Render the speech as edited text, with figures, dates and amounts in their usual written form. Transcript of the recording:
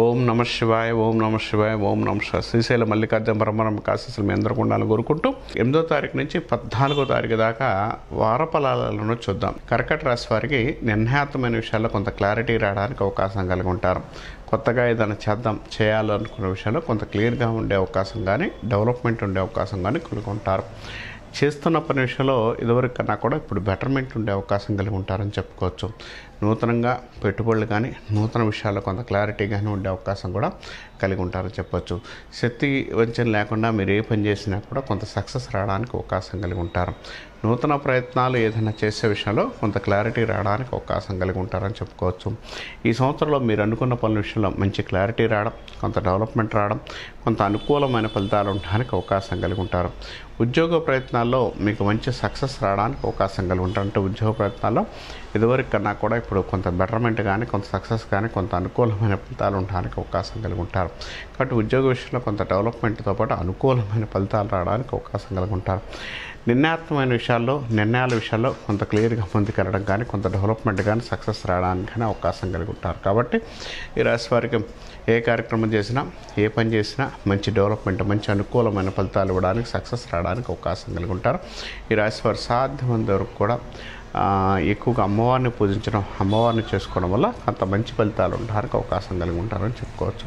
ఓం నమ శివాయ, ఓం నమ శివాయ, ఓం నమ శివాయ. శ్రీశైల మల్లికార్జున పరమరం ఆశీస్సులు మీ అందరికీ ఉండాలని కోరుకుంటూ 8వ తారీఖు నుంచి 14వ తారీఖు దాకా వార ఫలాలను చూద్దాం. కర్కట రాశి వారికి నిర్ణయాత్మకమైన విషయాల్లో కొంత క్లారిటీ రావడానికి అవకాశం కలిగి ఉంటారు. కొత్తగా ఏదైనా చేయాలనుకున్న విషయాల్లో కొంత క్లియర్గా ఉండే అవకాశం కానీ, డెవలప్మెంట్ ఉండే అవకాశం కానీ కలిగి ఉంటారు. చేస్తున్న పని విషయంలో ఇదివరకు కన్నా కూడా ఇప్పుడు బెటర్మెంట్ ఉండే అవకాశం కలిగి ఉంటారని చెప్పుకోవచ్చు. నూతనంగా పెట్టుబడులు కానీ, నూతన విషయాల్లో కొంత క్లారిటీ కానీ ఉండే అవకాశం కూడా కలిగి ఉంటారని చెప్పొచ్చు. శక్తి వంచన లేకుండా మీరు ఏ పని చేసినా కూడా కొంత సక్సెస్ రావడానికి అవకాశం కలిగి ఉంటారు. నూతన ప్రయత్నాలు ఏదైనా చేసే విషయంలో కొంత క్లారిటీ రావడానికి అవకాశం కలిగి ఉంటారని చెప్పుకోవచ్చు. ఈ సంవత్సరంలో మీరు అనుకున్న పనుల విషయంలో మంచి క్లారిటీ రావడం, కొంత డెవలప్మెంట్ రావడం, కొంత అనుకూలమైన ఫలితాలు ఉండడానికి అవకాశం కలిగి ఉంటారు. ఉద్యోగ ప్రయత్నాల్లో మీకు మంచి సక్సెస్ రావడానికి అవకాశం కలిగి ఉంటారు. అంటే ఉద్యోగ ప్రయత్నాల్లో ఇదివరకు కన్నా కూడా ఇప్పుడు కొంత బెటర్మెంట్ కానీ, కొంత సక్సెస్ కానీ, కొంత అనుకూలమైన ఫలితాలు ఉండడానికి అవకాశం కలిగి ఉంటారు. కాబట్టి ఉద్యోగ విషయంలో కొంత డెవలప్మెంట్తో పాటు అనుకూలమైన ఫలితాలు రావడానికి అవకాశం కలిగి ఉంటారు. నిర్ణయాత్మకమైన నిర్ణయాల విషయాల్లో కొంత క్లియర్గా ముందుకెళ్ళడం కానీ, కొంత డెవలప్మెంట్ కానీ, సక్సెస్ రావడానికి కానీ అవకాశం కలిగి ఉంటారు. కాబట్టి ఈ రాశి వారికి ఏ కార్యక్రమం చేసినా, ఏ పని చేసినా మంచి డెవలప్మెంట్, మంచి అనుకూలమైన ఫలితాలు ఇవ్వడానికి, సక్సెస్ రావడానికి అవకాశం కలిగి ఉంటారు. ఈ రాశి వారు సాధ్యమైనంత వరకు కూడా ఎక్కువగా అమ్మవారిని పూజించడం, అమ్మవారిని చేసుకోవడం వల్ల కొంత మంచి ఫలితాలు ఉండడానికి అవకాశం కలిగి ఉంటారని చెప్పుకోవచ్చు.